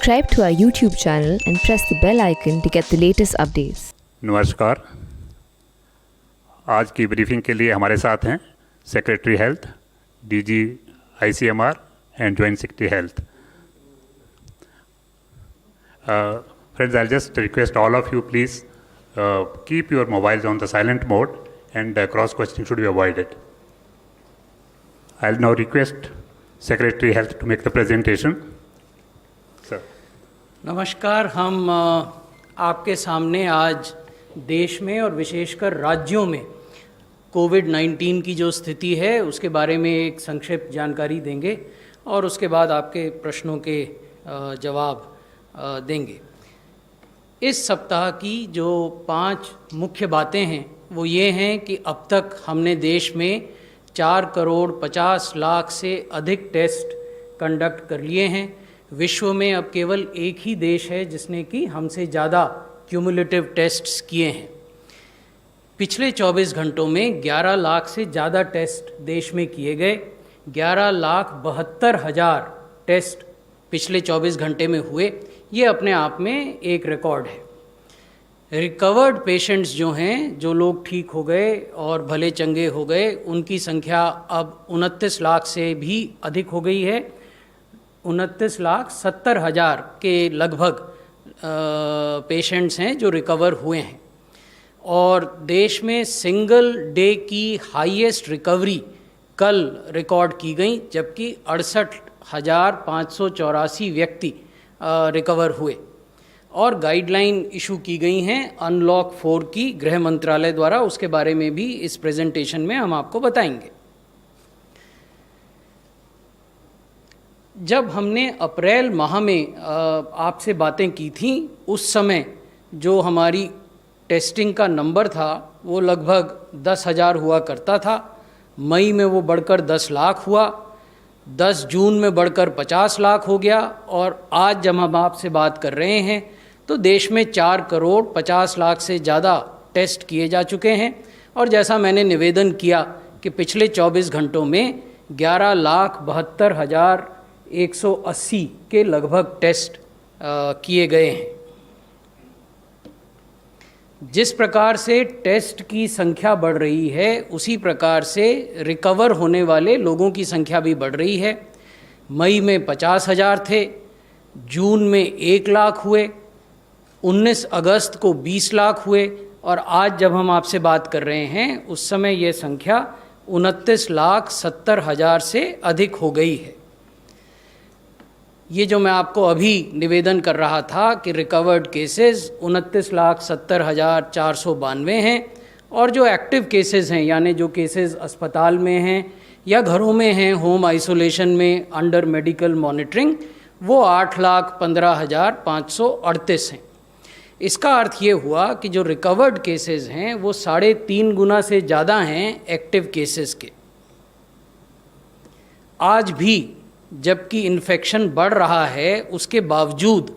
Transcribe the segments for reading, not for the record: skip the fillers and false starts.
Subscribe to our YouTube channel and press the bell icon to get the latest updates. नमस्कार। आज की briefing के लिए हमारे साथ हैं secretary health, DG ICMR and joint secretary health. Friends, I'll just request all of you, please keep your mobiles on the silent mode and cross questioning should be avoided. I'll now request Secretary Health to make the presentation. Sir. नमस्कार। हम आपके सामने आज देश में और विशेषकर राज्यों में कोविड-19 की जो स्थिति है उसके बारे में एक संक्षिप्त जानकारी देंगे और उसके बाद आपके प्रश्नों के जवाब देंगे। इस सप्ताह की जो 5 मुख्य बातें हैं वो ये हैं कि अब तक हमने देश में 4 करोड़ 50 लाख से अधिक टेस्ट कंडक्ट कर लिए हैं। विश्व में अब केवल एक ही देश है जिसने कि हमसे ज़्यादा क्यूमुलेटिव टेस्ट्स किए हैं। पिछले 24 घंटों में 11 लाख से ज़्यादा टेस्ट देश में किए गए। 11,72,000 टेस्ट पिछले 24 घंटे में हुए। ये अपने आप में एक रिकॉर्ड है। रिकवर्ड पेशेंट्स जो हैं, जो लोग ठीक हो गए और भले चंगे हो गए, उनकी संख्या अब 29 लाख से भी अधिक हो गई है। 29,70,000 के लगभग पेशेंट्स हैं जो रिकवर हुए हैं। और देश में सिंगल डे की हाईएस्ट रिकवरी कल रिकॉर्ड की गई, जबकि 68,584 व्यक्ति रिकवर हुए। और गाइडलाइन इशू की गई हैं अनलॉक 4 की गृह मंत्रालय द्वारा। उसके बारे में भी इस प्रेजेंटेशन में हम आपको बताएंगे। जब हमने अप्रैल माह में आपसे बातें की थी, उस समय जो हमारी टेस्टिंग का नंबर था वो लगभग 10,000 हुआ करता था। मई में वो बढ़कर 10 लाख हुआ, 10 जून में बढ़कर 50 लाख हो गया। और आज जब हम आपसे बात कर रहे हैं तो देश में 4 करोड़ 50 लाख से ज़्यादा टेस्ट किए जा चुके हैं। और जैसा मैंने निवेदन किया कि पिछले 24 घंटों में 11,72,180 के लगभग टेस्ट किए गए हैं। जिस प्रकार से टेस्ट की संख्या बढ़ रही है, उसी प्रकार से रिकवर होने वाले लोगों की संख्या भी बढ़ रही है। मई में 50,000 थे, जून में 1 लाख हुए, 19 अगस्त को 20 लाख हुए और आज जब हम आपसे बात कर रहे हैं उस समय ये संख्या 29,70,000 से अधिक हो गई है। ये जो मैं आपको अभी निवेदन कर रहा था कि रिकवर्ड केसेस 29,70,492 हैं और जो एक्टिव केसेस हैं, यानी जो केसेस अस्पताल में हैं या घरों में हैं, होम आइसोलेशन में अंडर मेडिकल मॉनिटरिंग, वो 8,15,538 हैं। इसका अर्थ ये हुआ कि जो रिकवर्ड केसेस हैं वो 3.5 गुना से ज़्यादा हैं एक्टिव केसेस के। आज भी जबकि इन्फेक्शन बढ़ रहा है, उसके बावजूद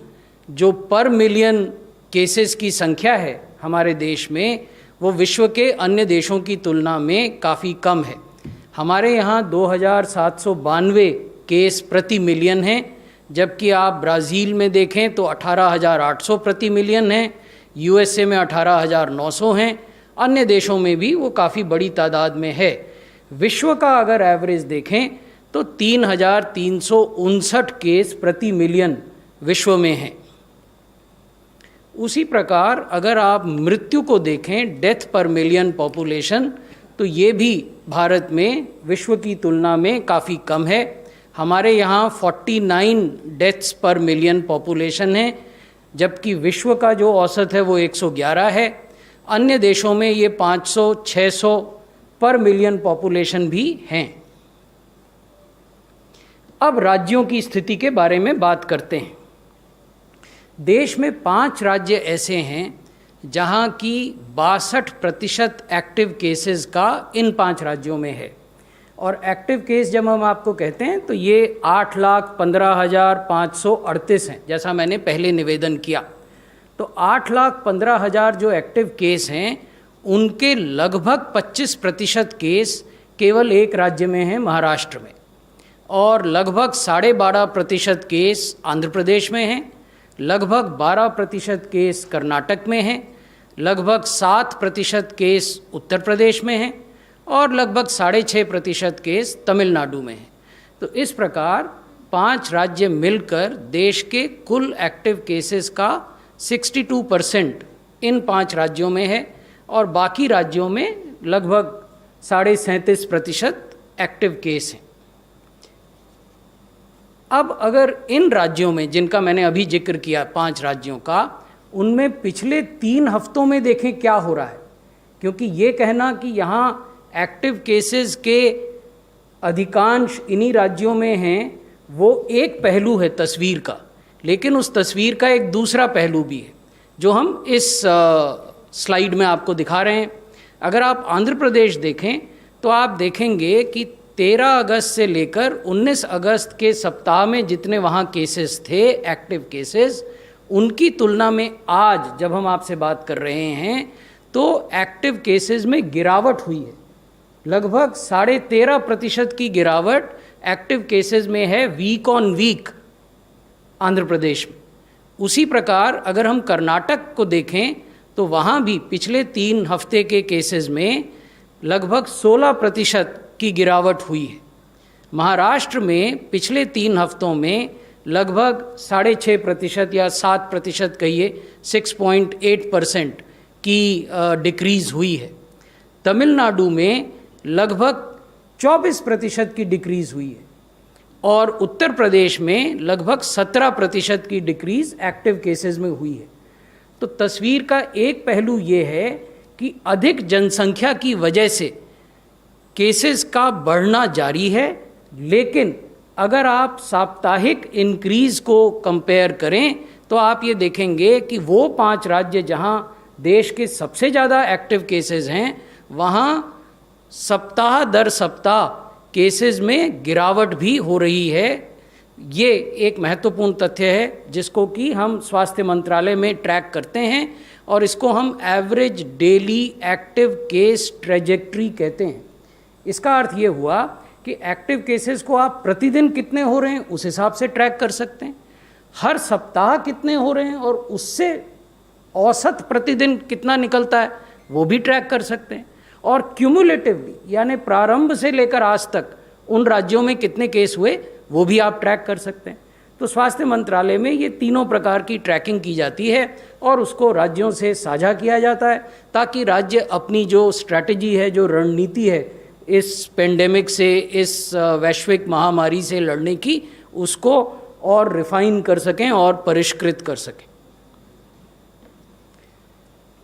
जो पर मिलियन केसेस की संख्या है हमारे देश में, वो विश्व के अन्य देशों की तुलना में काफ़ी कम है। हमारे यहाँ 2,792 केस प्रति मिलियन हैं, जबकि आप ब्राज़ील में देखें तो 18,800 प्रति मिलियन हैं, यूएसए में 18,900 हैं, अन्य देशों में भी वो काफ़ी बड़ी तादाद में है। विश्व का अगर एवरेज देखें तो 3,359 केस प्रति मिलियन विश्व में हैं। उसी प्रकार अगर आप मृत्यु को देखें, डेथ पर मिलियन पॉपुलेशन, तो ये भी भारत में विश्व की तुलना में काफ़ी कम है। हमारे यहाँ 49 डेथ्स पर मिलियन पॉपुलेशन है, जबकि विश्व का जो औसत है वो 111 है। अन्य देशों में ये 500-600 पर मिलियन पॉपुलेशन भी हैं। अब राज्यों की स्थिति के बारे में बात करते हैं। देश में 5 राज्य ऐसे हैं जहां की 62% एक्टिव केसेस का इन 5 राज्यों में है। और एक्टिव केस जब हम आपको कहते हैं तो ये 8,15,538 हैं, जैसा मैंने पहले निवेदन किया। तो 8,15,000 जो एक्टिव केस हैं उनके लगभग 25% केस केवल एक राज्य में हैं, महाराष्ट्र में। और लगभग 12.5% केस आंध्र प्रदेश में हैं लगभग 12% केस कर्नाटक में हैं, लगभग 7% केस उत्तर प्रदेश में हैं और लगभग 6.5% केस तमिलनाडु में हैं। तो इस प्रकार 5 राज्य मिलकर देश के कुल एक्टिव केसेस का 62% इन 5 राज्यों में है और बाकी राज्यों में लगभग 37.5% एक्टिव केस हैं। अब अगर इन राज्यों में जिनका मैंने अभी जिक्र किया 5 राज्यों का, उनमें पिछले 3 हफ्तों में देखें क्या हो रहा है, क्योंकि ये कहना कि यहाँ एक्टिव केसेस के अधिकांश इन्हीं राज्यों में हैं, वो एक पहलू है तस्वीर का, लेकिन उस तस्वीर का एक दूसरा पहलू भी है जो हम इस स्लाइड में आपको दिखा रहे हैं। अगर आप आंध्र प्रदेश देखें तो आप देखेंगे कि 13 अगस्त से लेकर 19 अगस्त के सप्ताह में जितने वहाँ केसेस थे एक्टिव केसेस, उनकी तुलना में आज जब हम आपसे बात कर रहे हैं तो एक्टिव केसेस में गिरावट हुई है। लगभग 13.5% की गिरावट एक्टिव केसेस में है week on week Andhra Pradesh में। उसी प्रकार अगर हम कर्नाटक को देखें तो वहाँ भी पिछले 3 हफ्ते के केसेस में लगभग 16% की गिरावट हुई है। महाराष्ट्र में पिछले 3 हफ्तों में लगभग 6.5% या 7% कहिए 6.8% की डिक्रीज़ हुई है। तमिलनाडु में लगभग 24% की डिक्रीज़ हुई है और उत्तर प्रदेश में लगभग 17% की डिक्रीज़ एक्टिव केसेस में हुई है। तो तस्वीर का एक पहलू ये है कि अधिक जनसंख्या की वजह से केसेस का बढ़ना जारी है, लेकिन अगर आप साप्ताहिक इंक्रीज़ को कंपेयर करें तो आप ये देखेंगे कि वो 5 राज्य जहां देश के सबसे ज़्यादा एक्टिव केसेस हैं, वहां सप्ताह दर सप्ताह केसेस में गिरावट भी हो रही है। ये एक महत्वपूर्ण तथ्य है जिसको कि हम स्वास्थ्य मंत्रालय में ट्रैक करते हैं और इसको हम average daily active case trajectory कहते हैं। इसका अर्थ ये हुआ कि एक्टिव केसेस को आप प्रतिदिन कितने हो रहे हैं उस हिसाब से ट्रैक कर सकते हैं, हर सप्ताह कितने हो रहे हैं और उससे औसत प्रतिदिन कितना निकलता है वो भी ट्रैक कर सकते हैं, और क्यूमुलेटिवली यानी प्रारंभ से लेकर आज तक उन राज्यों में कितने केस हुए वो भी आप ट्रैक कर सकते हैं। तो स्वास्थ्य मंत्रालय में ये तीनों प्रकार की ट्रैकिंग की जाती है और उसको राज्यों से साझा किया जाता है ताकि राज्य अपनी जो स्ट्रैटेजी है, जो रणनीति है इस पेंडेमिक से, इस वैश्विक महामारी से लड़ने की, उसको और रिफाइन कर सकें और परिष्कृत कर सकें।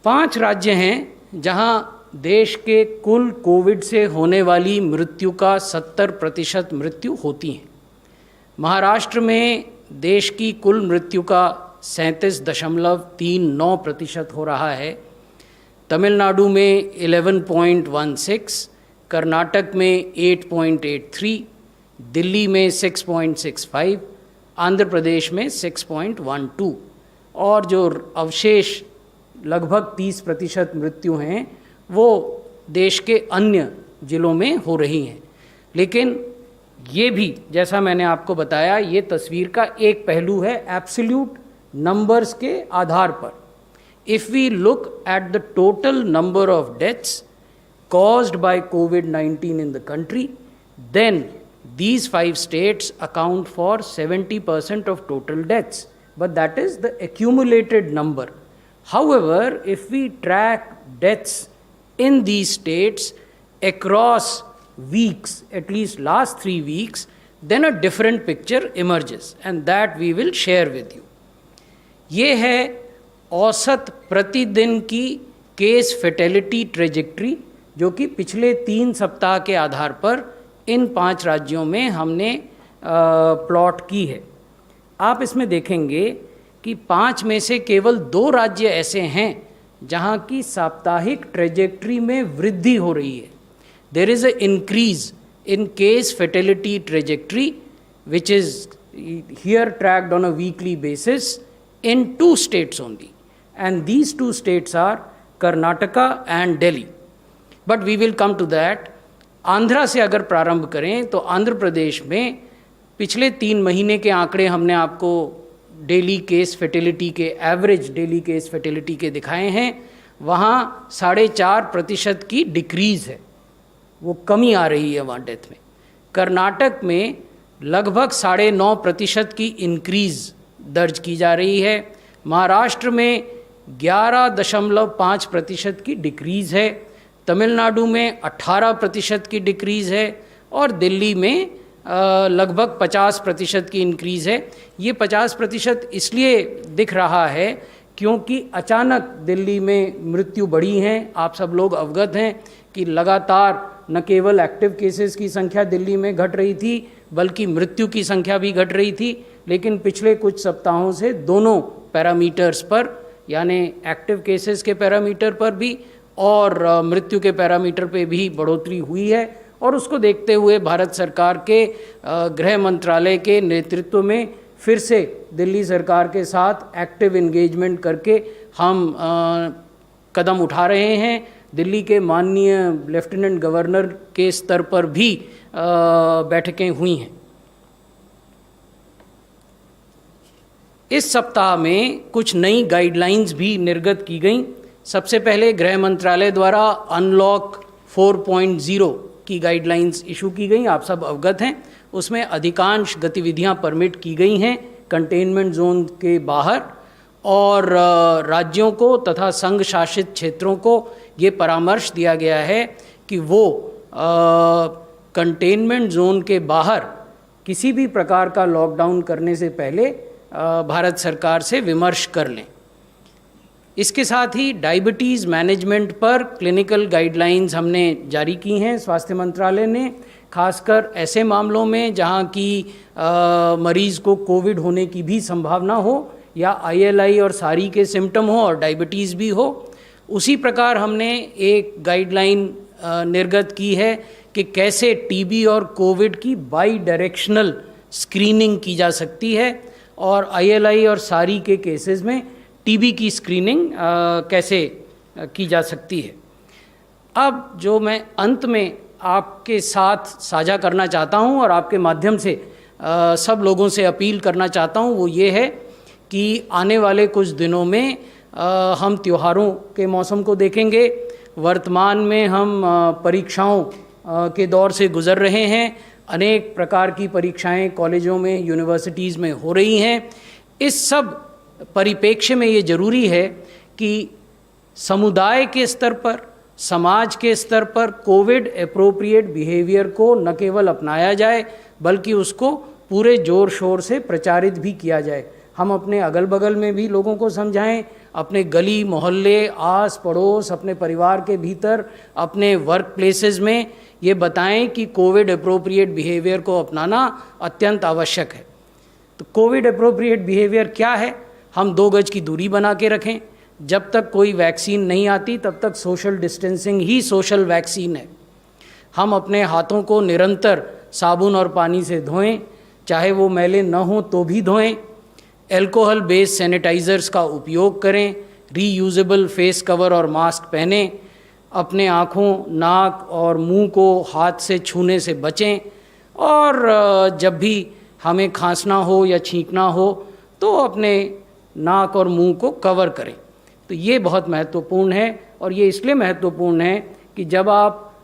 5 राज्य हैं जहां देश के कुल कोविड से होने वाली मृत्यु का 70% मृत्यु होती हैं। महाराष्ट्र में देश की कुल मृत्यु का 37.39% हो रहा है, तमिलनाडु में 11.16, कर्नाटक में 8.83, दिल्ली में 6.65, आंध्र प्रदेश में 6.12 और जो अवशेष लगभग 30% मृत्यु हैं वो देश के अन्य जिलों में हो रही हैं। लेकिन ये भी जैसा मैंने आपको बताया ये तस्वीर का एक पहलू है एब्सोल्यूट नंबर्स के आधार पर। If we look at the total number of deaths caused by COVID-19 in the country, then these 5 states account for 70% of total deaths, but that is the accumulated number. However, if we track deaths in these states across weeks, at least last 3 weeks, then a different picture emerges and that we will share with you. ये है औसत प्रतिदिन की case fatality trajectory जो कि पिछले 3 सप्ताह के आधार पर इन 5 राज्यों में हमने प्लॉट की है। आप इसमें देखेंगे कि 5 में से केवल 2 राज्य ऐसे हैं जहां की साप्ताहिक ट्रेजेक्ट्री में वृद्धि हो रही है। There is a increase in case fatality trajectory which is here tracked on a weekly basis in 2 states only, and these 2 states are Karnataka and Delhi. But we will come to that. Andhra से अगर प्रारंभ करें तो आंध्र प्रदेश में पिछले 3 महीने के आंकड़े हमने आपको डेली केस फर्टिलिटी के, एवरेज डेली केस फर्टिलिटी के दिखाए हैं, वहाँ 4.5% की डिक्रीज़ है, वो कमी आ रही है वहाँ डेथ में। कर्नाटक में लगभग 9.5% की इंक्रीज़ दर्ज की जा रही है। महाराष्ट्र में 11.5% की डिक्रीज़ है। तमिलनाडु में 18% की डिक्रीज़ है और दिल्ली में लगभग 50% की इंक्रीज़ है। ये 50% इसलिए दिख रहा है क्योंकि अचानक दिल्ली में मृत्यु बढ़ी हैं। आप सब लोग अवगत हैं कि लगातार न केवल एक्टिव केसेस की संख्या दिल्ली में घट रही थी बल्कि मृत्यु की संख्या भी घट रही थी, लेकिन पिछले कुछ सप्ताहों से दोनों पैरामीटर्स पर, यानी एक्टिव केसेस के पैरामीटर पर भी और मृत्यु के पैरामीटर पे भी बढ़ोतरी हुई है। और उसको देखते हुए भारत सरकार के गृह मंत्रालय के नेतृत्व में फिर से दिल्ली सरकार के साथ एक्टिव एंगेजमेंट करके हम कदम उठा रहे हैं। दिल्ली के माननीय लेफ्टिनेंट गवर्नर के स्तर पर भी बैठकें हुई हैं। इस सप्ताह में कुछ नई गाइडलाइंस भी निर्गत की गई। सबसे पहले गृह मंत्रालय द्वारा अनलॉक 4.0 की गाइडलाइंस इशू की गई, आप सब अवगत हैं। उसमें अधिकांश गतिविधियां परमिट की गई हैं कंटेनमेंट जोन के बाहर, और राज्यों को तथा संघ शासित क्षेत्रों को ये परामर्श दिया गया है कि वो कंटेनमेंट जोन के बाहर किसी भी प्रकार का लॉकडाउन करने से पहले भारत सरकार से विमर्श कर लें। इसके साथ ही डायबिटीज़ मैनेजमेंट पर क्लिनिकल गाइडलाइंस हमने जारी की हैं स्वास्थ्य मंत्रालय ने, खासकर ऐसे मामलों में जहां की मरीज़ को कोविड होने की भी संभावना हो या ILI और सारी के सिम्टम हो और डायबिटीज़ भी हो। उसी प्रकार हमने एक गाइडलाइन निर्गत की है कि कैसे TB और कोविड की बाई डायरेक्शनल स्क्रीनिंग की जा सकती है और ILI और सारी के केसेस में TB की स्क्रीनिंग कैसे की जा सकती है। अब जो मैं अंत में आपके साथ साझा करना चाहता हूं और आपके माध्यम से सब लोगों से अपील करना चाहता हूं, वो ये है कि आने वाले कुछ दिनों में हम त्योहारों के मौसम को देखेंगे। वर्तमान में हम परीक्षाओं के दौर से गुज़र रहे हैं। अनेक प्रकार की परीक्षाएं कॉलेजों में, यूनिवर्सिटीज़ में हो रही हैं। इस सब परिप्रेक्ष्य में ये ज़रूरी है कि समुदाय के स्तर पर, समाज के स्तर पर कोविड एप्रोप्रिएट बिहेवियर को न केवल अपनाया जाए बल्कि उसको पूरे ज़ोर शोर से प्रचारित भी किया जाए। हम अपने अगल बगल में भी लोगों को समझाएं, अपने गली मोहल्ले, आस पड़ोस, अपने परिवार के भीतर, अपने वर्क प्लेसेस में ये बताएं कि कोविड एप्रोप्रिएट बिहेवियर को अपनाना अत्यंत आवश्यक है। तो कोविड एप्रोप्रिएट बिहेवियर क्या है? हम 2 गज की दूरी बना के रखें। जब तक कोई वैक्सीन नहीं आती तब तक सोशल डिस्टेंसिंग ही सोशल वैक्सीन है। हम अपने हाथों को निरंतर साबुन और पानी से धोएं, चाहे वो मैले न हों तो भी धोएं। एल्कोहल बेस्ड सैनिटाइज़र्स का उपयोग करें। रीयूजेबल फेस कवर और मास्क पहनें। अपने आँखों, नाक और मुंह को हाथ से छूने से बचें। और जब भी हमें खांसना हो या छींकना हो तो अपने नाक और मुंह को कवर करें। तो ये बहुत महत्वपूर्ण है, और ये इसलिए महत्वपूर्ण है कि जब आप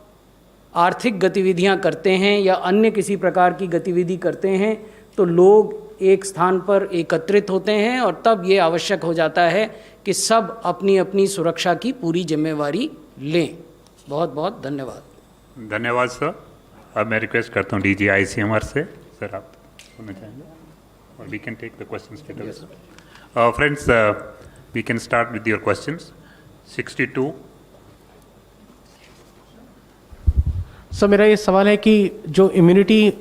आर्थिक गतिविधियां करते हैं या अन्य किसी प्रकार की गतिविधि करते हैं तो लोग एक स्थान पर एकत्रित होते हैं और तब ये आवश्यक हो जाता है कि सब अपनी अपनी सुरक्षा की पूरी जिम्मेवारी लें। बहुत बहुत धन्यवाद। धन्यवाद सर। अब मैं रिक्वेस्ट करता हूँ DG ICMR से, सर आप सुनना चाहेंगे और we can take the question straight away. Friends, we can start with your questions. 62। Sir मेरा ये सवाल है कि जो इम्यूनिटी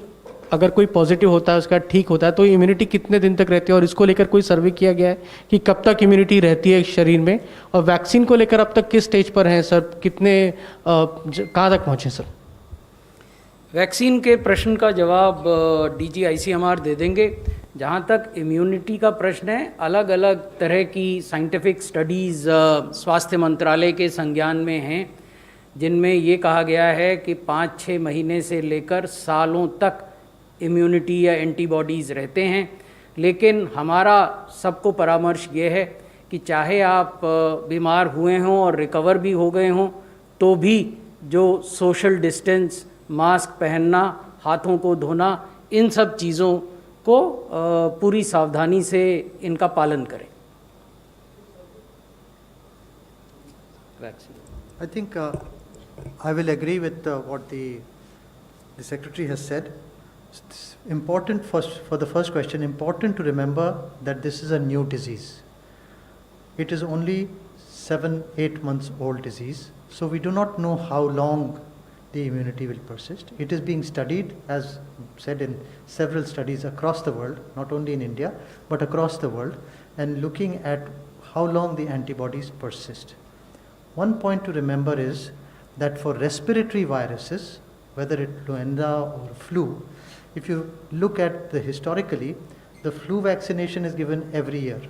अगर कोई पॉजिटिव होता है, उसका ठीक होता है, तो इम्यूनिटी कितने दिन तक रहती है, और इसको लेकर कोई सर्वे किया गया है कि कब तक इम्यूनिटी रहती है शरीर में, और वैक्सीन को लेकर अब तक किस स्टेज पर हैं सर, कितने कहाँ तक पहुँचे सर? वैक्सीन के प्रश्न का जवाब DG ICMR दे देंगे। जहाँ तक इम्यूनिटी का प्रश्न है, अलग अलग तरह की साइंटिफिक स्टडीज़ स्वास्थ्य मंत्रालय के संज्ञान में हैं, जिनमें ये कहा गया है कि 5-6 महीने से लेकर सालों तक इम्यूनिटी या एंटीबॉडीज़ रहते हैं। लेकिन हमारा सबको परामर्श ये है कि चाहे आप बीमार हुए हों और रिकवर भी हो गए हों, तो भी जो सोशल डिस्टेंस, मास्क पहनना, हाथों को धोना, इन सब चीज़ों को पूरी सावधानी से इनका पालन करें। I think I will agree with what the Secretary has said. It's important for the first question, important to remember that this is a new disease. It is only 7-8 months old disease, so we do not know how long the immunity will persist. It is being studied, as said, in several studies across the world, not only in India, but across the world, and looking at how long the antibodies persist. One point to remember is that for respiratory viruses, whether it's influenza or flu, if you look at the historically, the flu vaccination is given every year.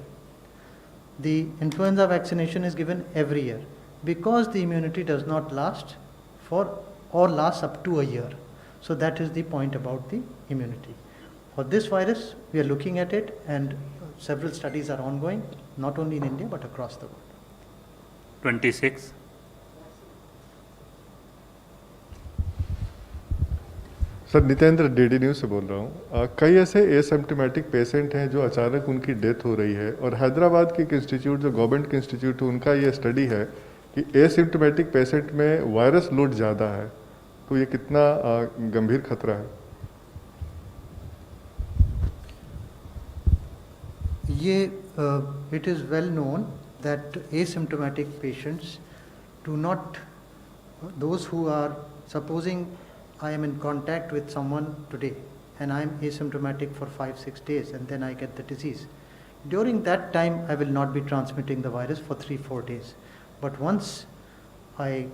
The influenza vaccination is given every year because the immunity does not last for or lasts up to a year. So that is the point about the immunity. For this virus, we are looking at it, and several studies are ongoing, not only in India but across the world. 26. Sir Nitendra DD news से बोल रहा हूँ। कई ऐसे asymptomatic patient हैं जो अचानक उनकी डेथ हो रही है, और हैदराबाद के एक इंस्टीट्यूट जो गवर्नमेंट के इंस्टीट्यूट है उनका ये स्टडी है कि एसिम्प्टोमेटिक पेशेंट में वायरस लोड ज़्यादा है, तो ये कितना गंभीर खतरा है? ये it is well known that asymptomatic patients do not, those who are, supposing I am in contact with someone today and I am asymptomatic for 5-6 days and then I get the disease. During that time I will not be transmitting the virus for 3-4 days. But once I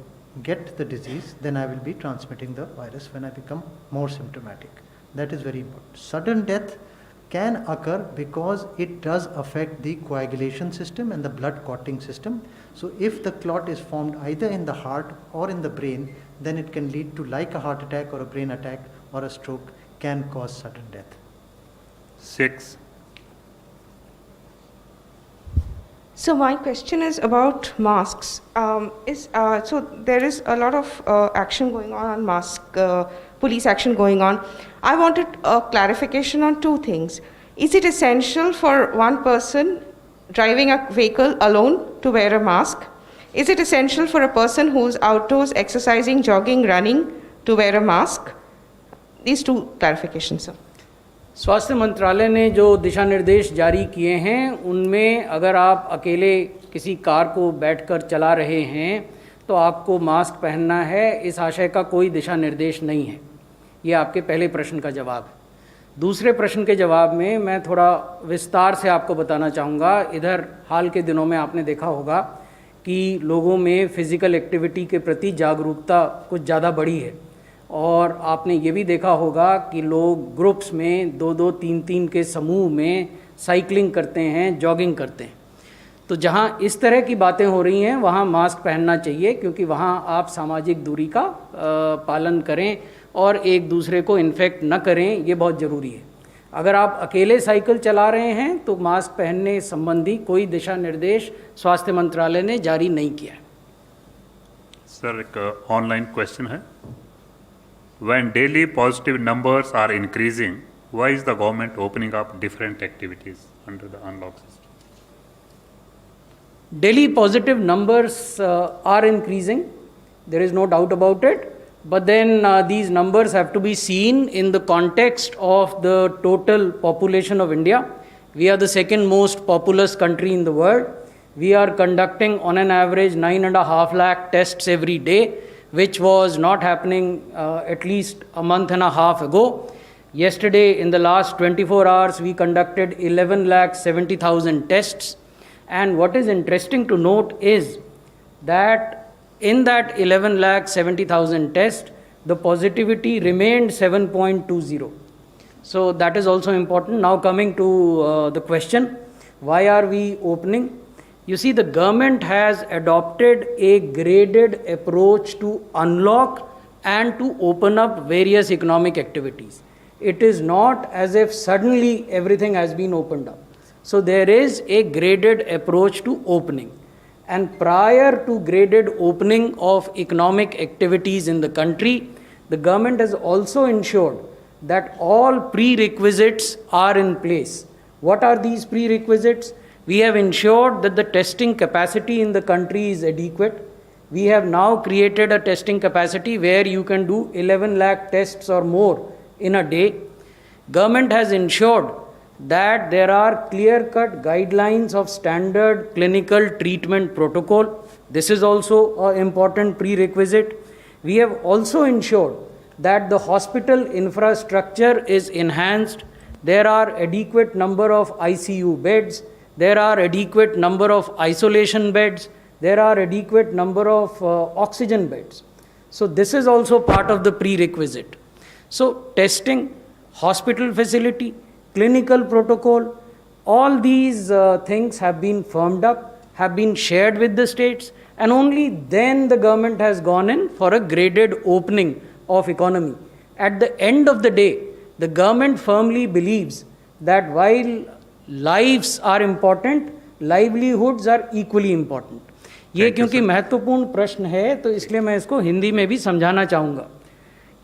get the disease, then I will be transmitting the virus when I become more symptomatic. That is very important. Sudden death can occur because it does affect the coagulation system and the blood clotting system. So if the clot is formed either in the heart or in the brain, then it can lead to, like a heart attack or a brain attack or a stroke, can cause sudden death. 6. So my question is about masks. So there is a lot of action going on mask, police action going on. I wanted a clarification on two things. Is it essential for one person driving a vehicle alone to wear a mask? Is it essential for a person who's outdoors exercising, jogging, running to wear a mask? These two clarifications, sir. स्वास्थ्य मंत्रालय ने जो दिशा निर्देश जारी किए हैं उनमें अगर आप अकेले किसी कार को बैठकर चला रहे हैं तो आपको मास्क पहनना है, इस आशय का कोई दिशा निर्देश नहीं है। ये आपके पहले प्रश्न का जवाब है। दूसरे प्रश्न के जवाब में मैं थोड़ा विस्तार से आपको बताना चाहूँगा। इधर हाल के दिनों में आपने देखा होगा कि लोगों में फ़िज़िकल एक्टिविटी के प्रति जागरूकता कुछ ज़्यादा बढ़ी है, और आपने ये भी देखा होगा कि लोग ग्रुप्स में 2-2, 3-3 के समूह में साइकिलिंग करते हैं, जॉगिंग करते हैं। तो जहाँ इस तरह की बातें हो रही हैं वहाँ मास्क पहनना चाहिए, क्योंकि वहाँ आप सामाजिक दूरी का पालन करें और एक दूसरे को इन्फेक्ट न करें, ये बहुत ज़रूरी है। अगर आप अकेले साइकिल चला रहे हैं तो मास्क पहनने संबंधी कोई दिशा निर्देश स्वास्थ्य मंत्रालय ने जारी नहीं किया है। सर एक ऑनलाइन क्वेश्चन है, when daily positive numbers are increasing, why is the government opening up different activities under the unlock system? Daily positive numbers are increasing, there is no doubt about it, but then these numbers have to be seen in the context of the total population of India. We are the second most populous country in the world. We are conducting on an average 9.5 lakh tests every day, which was not happening at least a month and a half ago. Yesterday, in the last 24 hours, we conducted 11,70,000 tests. And what is interesting to note is that in that 11,70,000 tests, the positivity remained 7.20. So that is also important. Now coming to the question, why are we opening? You see, the government has adopted a graded approach to unlock and to open up various economic activities. It is not as if suddenly everything has been opened up. So there is a graded approach to opening. And prior to graded opening of economic activities in the country, the government has also ensured that all prerequisites are in place. What are these prerequisites? We have ensured that the testing capacity in the country is adequate. We have now created a testing capacity where you can do 11 lakh tests or more in a day. Government has ensured that there are clear-cut guidelines of standard clinical treatment protocol. This is also an important prerequisite. We have also ensured that the hospital infrastructure is enhanced. There are adequate number of ICU beds. There are adequate number of isolation beds. There are adequate number of oxygen beds. So this is also part of the prerequisite. So testing, hospital facility, clinical protocol, all these things have been firmed up, have been shared with the states, and only then the government has gone in for a graded opening of economy. At the end of the day, the government firmly believes that while lives are important, livelihoods are equally important. ये क्योंकि महत्वपूर्ण प्रश्न है तो इसलिए मैं इसको हिंदी में भी समझाना चाहूँगा।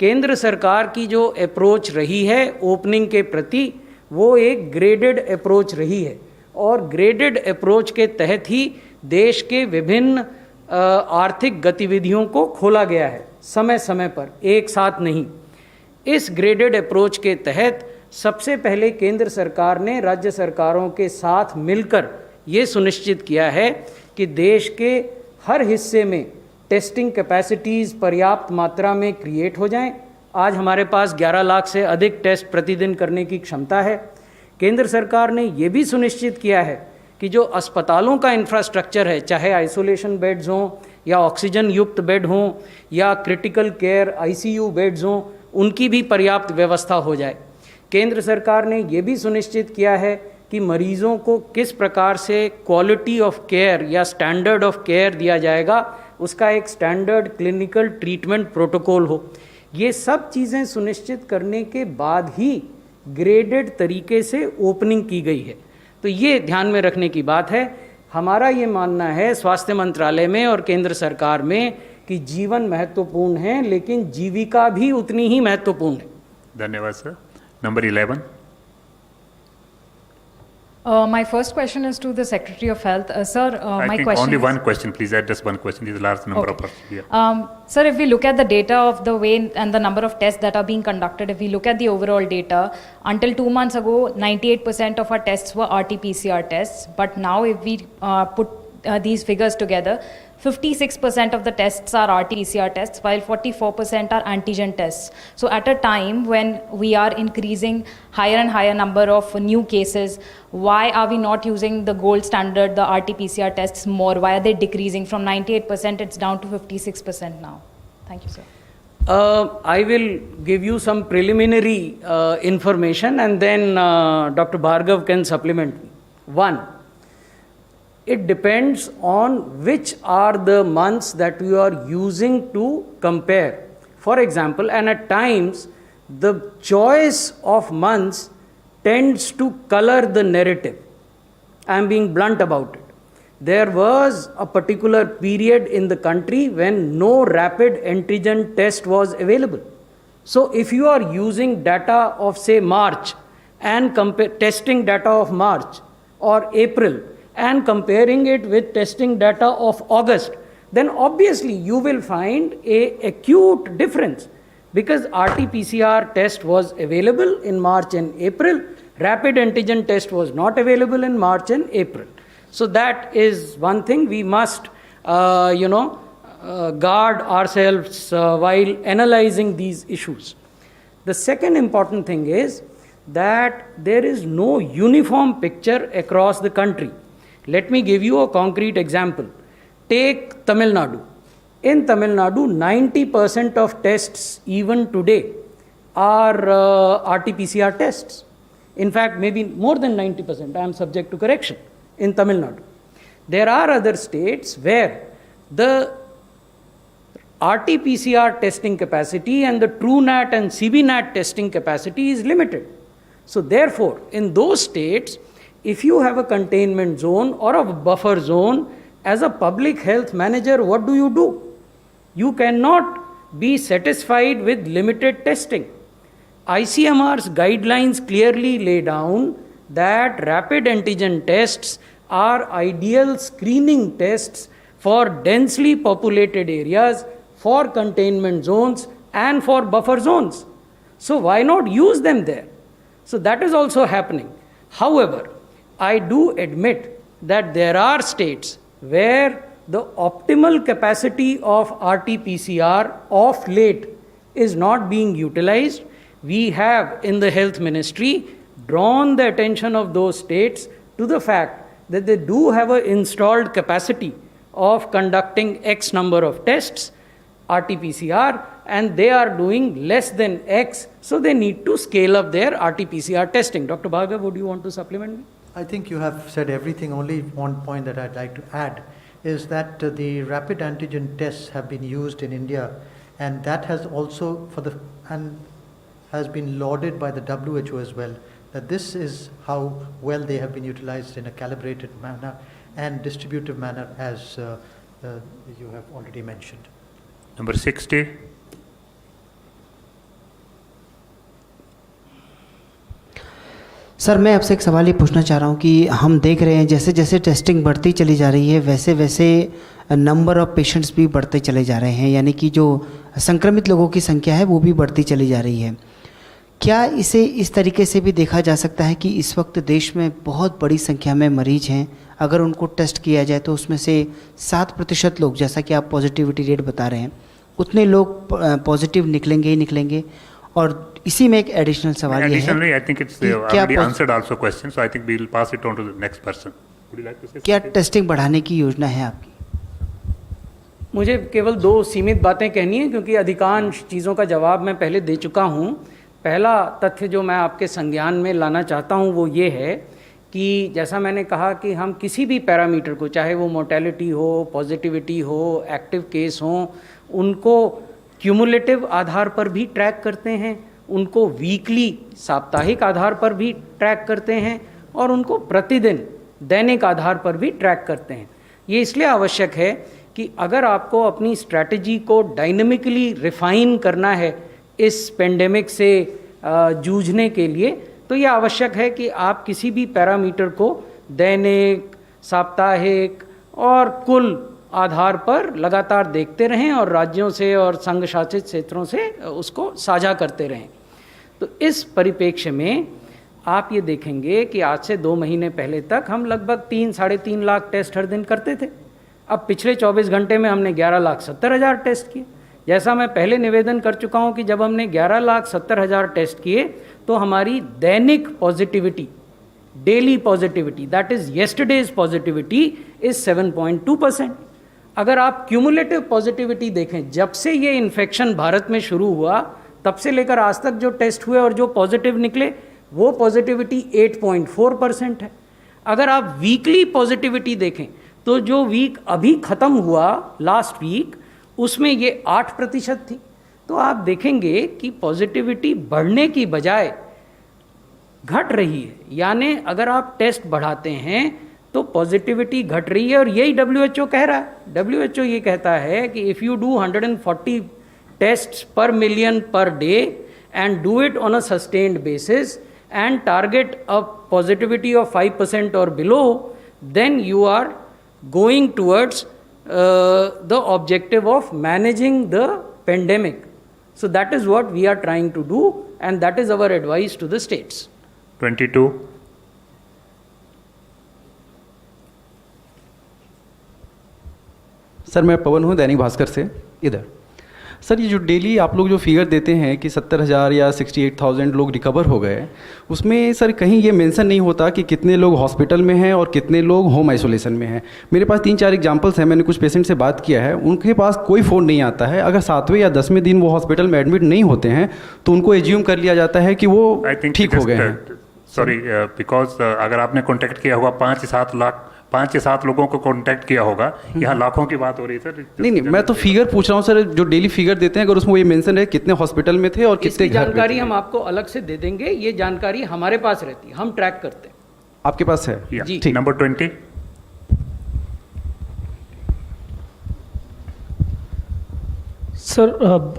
केंद्र सरकार की जो अप्रोच रही है ओपनिंग के प्रति, वो एक ग्रेडेड अप्रोच रही है और ग्रेडेड अप्रोच के तहत ही देश के विभिन्न आर्थिक गतिविधियों को खोला गया है समय समय पर, एक साथ नहीं। इस ग्रेडेड अप्रोच के तहत सबसे पहले केंद्र सरकार ने राज्य सरकारों के साथ मिलकर ये सुनिश्चित किया है कि देश के हर हिस्से में टेस्टिंग कैपेसिटीज़ पर्याप्त मात्रा में क्रिएट हो जाएं। आज हमारे पास 11 लाख से अधिक टेस्ट प्रतिदिन करने की क्षमता है। केंद्र सरकार ने ये भी सुनिश्चित किया है कि जो अस्पतालों का इंफ्रास्ट्रक्चर है, चाहे आइसोलेशन बेड्स हों या ऑक्सीजन युक्त बेड हों या क्रिटिकल केयर आईसीयू बेड्स हों, उनकी भी पर्याप्त व्यवस्था हो जाए। केंद्र सरकार ने ये भी सुनिश्चित किया है कि मरीज़ों को किस प्रकार से क्वालिटी ऑफ केयर या स्टैंडर्ड ऑफ केयर दिया जाएगा, उसका एक स्टैंडर्ड क्लिनिकल ट्रीटमेंट प्रोटोकॉल हो। ये सब चीज़ें सुनिश्चित करने के बाद ही ग्रेडेड तरीके से ओपनिंग की गई है। तो ये ध्यान में रखने की बात है। हमारा ये मानना है स्वास्थ्य मंत्रालय में और केंद्र सरकार में कि जीवन महत्वपूर्ण है, लेकिन जीविका भी उतनी ही महत्वपूर्ण है। धन्यवाद sir. Number 11। My first question is to the Secretary of Health. Sir, I my think question only is, one question, please. Add just one question. There's a large number of persons here. Sir, if we look at the data of the way and the number of tests that are being conducted, if we look at the overall data, until 2 months ago, 98% of our tests were RT-PCR tests. But now if we put these figures together, 56% of the tests are RT-PCR tests, while 44% are antigen tests. So at a time when we are increasing higher and higher number of new cases, why are we not using the gold standard, the RT-PCR tests more? Why are they decreasing from 98%? It's down to 56% now. Thank you, sir. I will give you some preliminary information and then Dr. Bhargav can supplement me. One, it depends on which are the months that you are using to compare. For example, and at times, the choice of months tends to color the narrative. I am being blunt about it. There was a particular period in the country when no rapid antigen test was available. So if you are using data of say March and testing data of March or April, and comparing it with testing data of August, then obviously you will find an acute difference because RT-PCR test was available in March and April, rapid antigen test was not available in March and April. So that is one thing we must, guard ourselves while analyzing these issues. The second important thing is that there is no uniform picture across the country. Let me give you a concrete example. Take Tamil Nadu. In Tamil Nadu, 90% of tests even today are RT-PCR tests. In fact, maybe more than 90%. I am subject to correction in Tamil Nadu. There are other states where the RT-PCR testing capacity and the TrueNat and CBNat testing capacity is limited. So therefore, in those states, if you have a containment zone or a buffer zone, as a public health manager, what do? You cannot be satisfied with limited testing. ICMR's guidelines clearly lay down that rapid antigen tests are ideal screening tests for densely populated areas, for containment zones, and for buffer zones. So why not use them there? So that is also happening. However, I do admit that there are states where the optimal capacity of RT-PCR of late is not being utilized. We have in the health ministry drawn the attention of those states to the fact that they do have an installed capacity of conducting X number of tests, RT-PCR, and they are doing less than X, so they need to scale up their RT-PCR testing. Dr. Bhargav, would you want to supplement me? I think you have said everything. Only one point that I'd like to add is that the rapid antigen tests have been used in India, and that has also has been lauded by the WHO as well, that this is how well they have been utilized in a calibrated manner and distributive manner, as you have already mentioned. Number 60. Sir, मैं आपसे एक सवाल ये पूछना चाह रहा हूँ कि हम देख रहे हैं जैसे जैसे टेस्टिंग बढ़ती चली जा रही है वैसे वैसे नंबर ऑफ़ पेशेंट्स भी बढ़ते चले जा रहे हैं, यानी कि जो संक्रमित लोगों की संख्या है वो भी बढ़ती चली जा रही है। क्या इसे इस तरीके से भी देखा जा सकता है कि इस वक्त देश में बहुत बड़ी संख्या में मरीज हैं, अगर उनको टेस्ट किया जाए तो उसमें से 7% लोग, जैसा कि आप पॉजिटिविटी रेट बता रहे हैं, उतने लोग पॉजिटिव निकलेंगे ही निकलेंगे? और इसी में एक एडिशनल सवाल ये है, Additionally, I think it's already answered also question, so I think we will pass it on to the next person. Would you like to say क्या something? टेस्टिंग बढ़ाने की योजना है आपकी? मुझे केवल 2 सीमित बातें कहनी है, क्योंकि अधिकांश चीज़ों का जवाब मैं पहले दे चुका हूँ। पहला तथ्य जो मैं आपके संज्ञान में लाना चाहता हूँ वो ये है कि जैसा मैंने कहा कि हम किसी भी पैरामीटर को, चाहे वो मोर्टेलिटी हो, पॉजिटिविटी हो, एक्टिव केस हो, उनको क्यूमुलेटिव आधार पर भी ट्रैक करते हैं, उनको वीकली साप्ताहिक आधार पर भी ट्रैक करते हैं, और उनको प्रतिदिन दैनिक आधार पर भी ट्रैक करते हैं। ये इसलिए आवश्यक है कि अगर आपको अपनी स्ट्रैटेजी को डायनामिकली रिफाइन करना है इस पेंडेमिक से जूझने के लिए, तो ये आवश्यक है कि आप किसी भी पैरामीटर को दैनिक, साप्ताहिक और कुल आधार पर लगातार देखते रहें और राज्यों से और संघ शासित क्षेत्रों से उसको साझा करते रहें। तो इस परिप्रेक्ष्य में आप ये देखेंगे कि आज से 2 महीने पहले तक हम लगभग 3-3.5 लाख टेस्ट हर दिन करते थे। अब पिछले 24 घंटे में हमने 11,70,000 टेस्ट किए। जैसा मैं पहले निवेदन कर चुका हूँ कि जब हमने 11,70,000 टेस्ट किए तो हमारी दैनिक positivity, daily positivity, that is yesterday's positivity, is 7.2%। अगर आप क्यूमुलेटिव पॉजिटिविटी देखें, जब से ये इन्फेक्शन भारत में शुरू हुआ तब से लेकर आज तक जो टेस्ट हुए और जो पॉजिटिव निकले, वो पॉजिटिविटी 8.4% है। अगर आप वीकली पॉजिटिविटी देखें तो जो वीक अभी ख़त्म हुआ लास्ट वीक, उसमें ये 8% थी। तो आप देखेंगे कि पॉजिटिविटी बढ़ने की बजाय घट रही है, यानी अगर आप टेस्ट बढ़ाते हैं तो पॉजिटिविटी घट रही है। और यही WHO कह रहा है। WHO ये कहता है कि if you do 140 tests per million per day and do it on a sustained basis and target a positivity of 5% और below, then you are going towards the objective of managing the pandemic. So that is what we are trying to do, and that is our advice to the states. 22. Sir, मैं पवन हूँ दैनिक भास्कर से इधर। Sir, ये जो daily आप लोग जो figure देते हैं कि 70,000 या 68,000 लोग रिकवर हो गए, उसमें सर कहीं ये मेंशन नहीं होता कि कितने लोग हॉस्पिटल में हैं और कितने लोग होम आइसोलेशन में हैं। मेरे पास 3-4 एग्जांपल्स हैं, मैंने कुछ पेशेंट से बात किया है, उनके पास कोई फ़ोन नहीं आता है। अगर 7वें या 10वें दिन वो हॉस्पिटल में एडमिट नहीं होते हैं तो उनको एज्यूम कर लिया जाता है कि वो ठीक हो गए हैं। सॉरी, बिकॉज अगर आपने कॉन्टैक्ट किया होगा 5 से 7 लाख 5 या 7 लोगों को कांटेक्ट किया होगा, यहाँ लाखों की बात हो रही है सर। नहीं, मैं तो फिगर पूछ रहा हूँ सर, जो डेली फिगर देते हैं अगर उसमें ये मेंशन है कितने हॉस्पिटल में थे और कितने इसकी घर में जानकारी थे। हम आपको अलग से दे देंगे, ये जानकारी हमारे पास रहती है, हम ट्रैक करते हैं। आपके पास है? जी, ठीक। Number 20। Sir,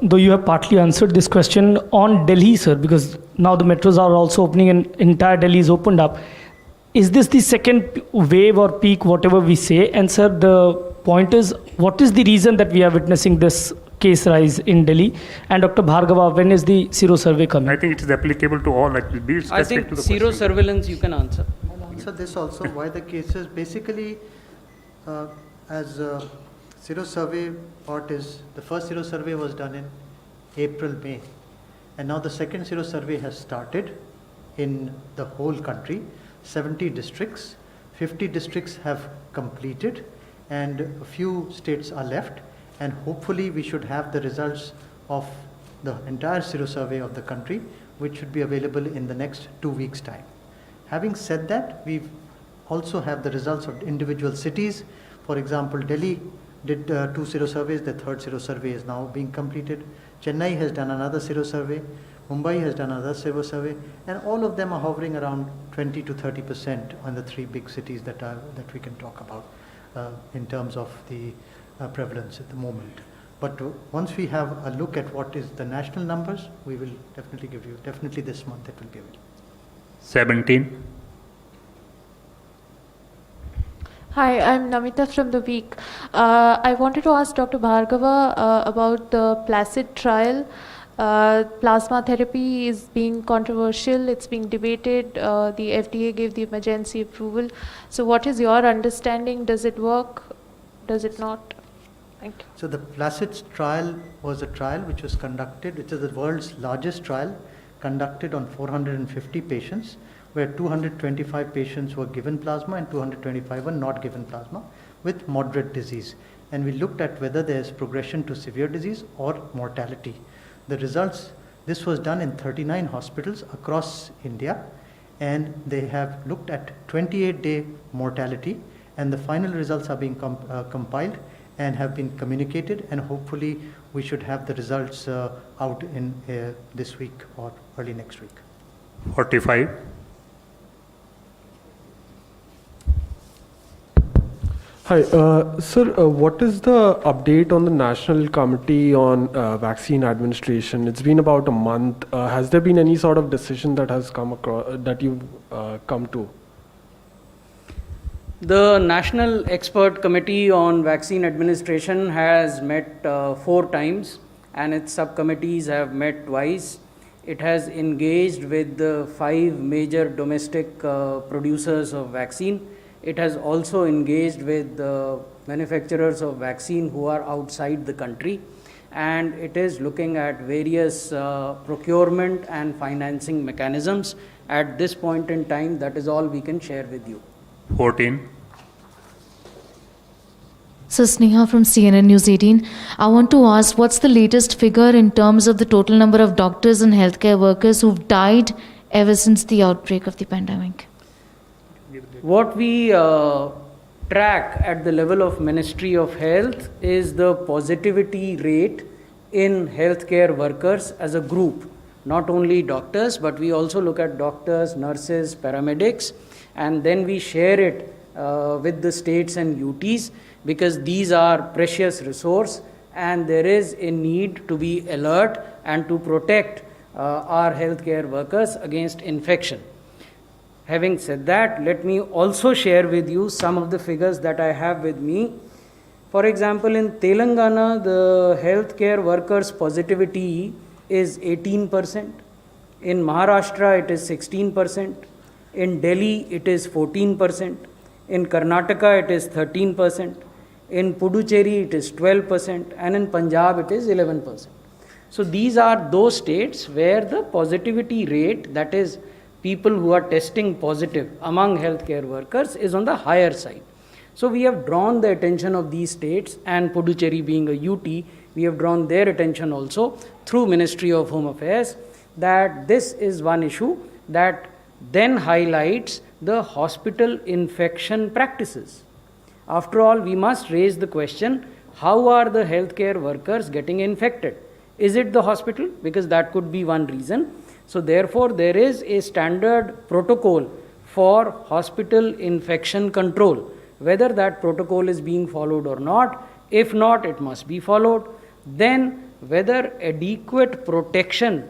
though you have partly answered this question on Delhi, sir, because now the metros are also opening and entire Delhi is opened up. Is this the second wave or peak, whatever we say? And sir, the point is, what is the reason that we are witnessing this case rise in Delhi? And Dr. Bhargava, when is the Sero survey coming? I think it is applicable to all, like, be specific I think to the zero question. surveillance you can answer. I'll answer this also, why the cases, basically, as Sero survey part is, the first Sero survey was done in April, May. And now the second Sero survey has started in the whole country, 70 districts, 50 districts have completed, and a few states are left, and hopefully we should have the results of the entire Sero survey of the country, which should be available in the next 2 weeks' time. Having said that, we also have the results of individual cities. For example, Delhi did 2 Sero surveys, the third Sero survey is now being completed. Chennai has done another Sero survey, Mumbai has done another Sero survey, and all of them are hovering around 20 to 30% on the 3 big cities that we can talk about in terms of the prevalence at the moment. But once we have a look at what is the national numbers, we will definitely give you, definitely this month it will be available. 17. Hi, I'm Namita from The Week. I wanted to ask Dr. Bhargava about the PLACID trial. Plasma therapy is being controversial, it's being debated, the FDA gave the emergency approval. So what is your understanding? Does it work? Does it not? Thank you. So the PLACID trial was a trial which was conducted, which is the world's largest trial, conducted on 450 patients, where 225 patients were given plasma and 225 were not given plasma with moderate disease. And we looked at whether there is progression to severe disease or mortality. The results, this was done in 39 hospitals across India, and they have looked at 28-day mortality, and the final results are being compiled and have been communicated, and hopefully we should have the results out in this week or early next week. 45. Hi, sir, what is the update on the National Committee on Vaccine Administration? It's been about a month. Has there been any sort of decision that has come across, that you've come to? The National Expert Committee on Vaccine Administration has met 4 times, and its subcommittees have met twice. It has engaged with the 5 major domestic producers of vaccine. It has also engaged with manufacturers of vaccine who are outside the country, and it is looking at various procurement and financing mechanisms. At this point in time, that is all we can share with you. 14. So Sneha from CNN News 18. I want to ask, what's the latest figure in terms of the total number of doctors and healthcare workers who've died ever since the outbreak of the pandemic? What we track at the level of Ministry of Health is the positivity rate in healthcare workers as a group, not only doctors, but we also look at doctors, nurses, paramedics, and then we share it with the states and UTs, because these are precious resource and there is a need to be alert and to protect our healthcare workers against infection. Having said that, let me also share with you some of the figures that I have with me. For example, in Telangana, the healthcare workers' positivity is 18%. In Maharashtra, it is 16%. In Delhi, it is 14%. In Karnataka, it is 13%. In Puducherry, it is 12%. And in Punjab, it is 11%. So these are those states where the positivity rate, that is, people who are testing positive among healthcare workers, is on the higher side. So we have drawn the attention of these states, and Puducherry being a UT, we have drawn their attention also through Ministry of Home Affairs, that this is one issue that then highlights the hospital infection practices. After all, we must raise the question, how are the healthcare workers getting infected? Is it the hospital? Because that could be one reason. So therefore, there is a standard protocol for hospital infection control. Whether that protocol is being followed or not, if not, it must be followed. Then whether adequate protection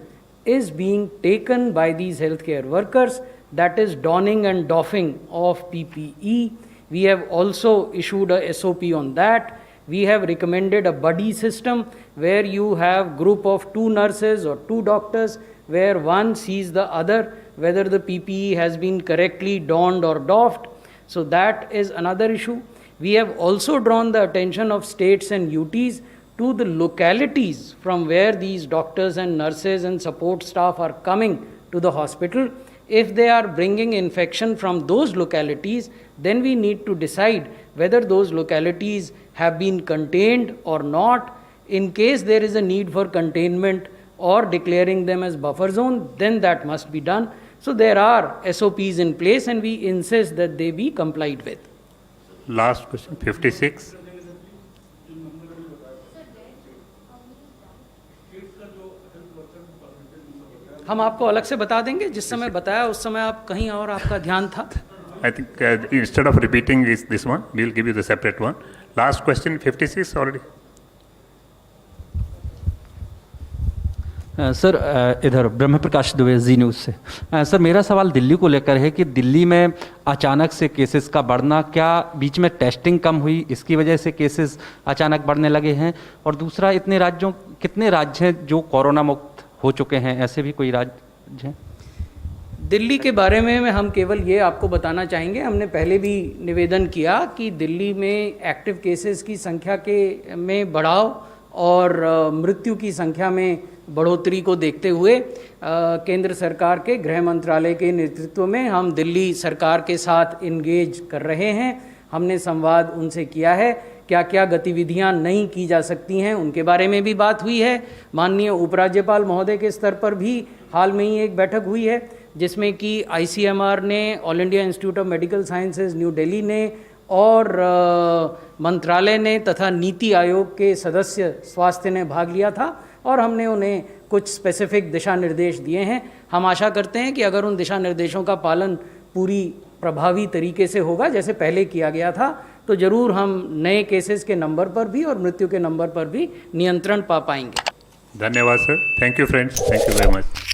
is being taken by these healthcare workers, that is donning and doffing of PPE. We have also issued a SOP on that. We have recommended a buddy system where you have group of 2 nurses or 2 doctors where one sees the other whether the PPE has been correctly donned or doffed. So that is another issue. We have also drawn the attention of states and UTs to the localities from where these doctors and nurses and support staff are coming to the hospital. If they are bringing infection from those localities, then we need to decide whether those localities have been contained or not. In case there is a need for containment or declaring them as buffer zone, then that must be done. So there are SOPs in place and we insist that they be complied with. Last question, 56. हम आपको अलग से बता देंगे, जिस समय बताया उस समय आप कहीं और आपका ध्यान था. I think instead of repeating this one, we'll give you the separate one. Last question, 56 already. Sir इधर ब्रह्म प्रकाश दुबे जी न्यूज़ से। सर मेरा सवाल दिल्ली को लेकर है कि दिल्ली में अचानक से केसेस का बढ़ना, क्या बीच में टेस्टिंग कम हुई इसकी वजह से केसेस अचानक बढ़ने लगे हैं? और दूसरा, कितने राज्य हैं जो कोरोना मुक्त हो चुके हैं? ऐसे भी कोई राज्य हैं? दिल्ली के बारे में हम केवल ये आपको बताना चाहेंगे, हमने पहले भी निवेदन किया कि दिल्ली में एक्टिव केसेस की संख्या में बढ़ाव और मृत्यु की संख्या में बढ़ोतरी को देखते हुए केंद्र सरकार के गृह मंत्रालय के नेतृत्व में हम दिल्ली सरकार के साथ इंगेज कर रहे हैं। हमने संवाद उनसे किया है, क्या क्या गतिविधियां नहीं की जा सकती हैं उनके बारे में भी बात हुई है। माननीय उपराज्यपाल महोदय के स्तर पर भी हाल में ही एक बैठक हुई है जिसमें कि ICMR ने, all India institute of medical sciences new Delhi ने और मंत्रालय ने तथा नीति आयोग के सदस्य स्वास्थ्य ने भाग लिया था और हमने उन्हें कुछ स्पेसिफिक दिशा निर्देश दिए हैं। हम आशा करते हैं कि अगर उन दिशा निर्देशों का पालन पूरी प्रभावी तरीके से होगा जैसे पहले किया गया था, तो ज़रूर हम नए केसेस के नंबर पर भी और मृत्यु के नंबर पर भी नियंत्रण पा पाएंगे। धन्यवाद sir. Thank you friends, thank you very much.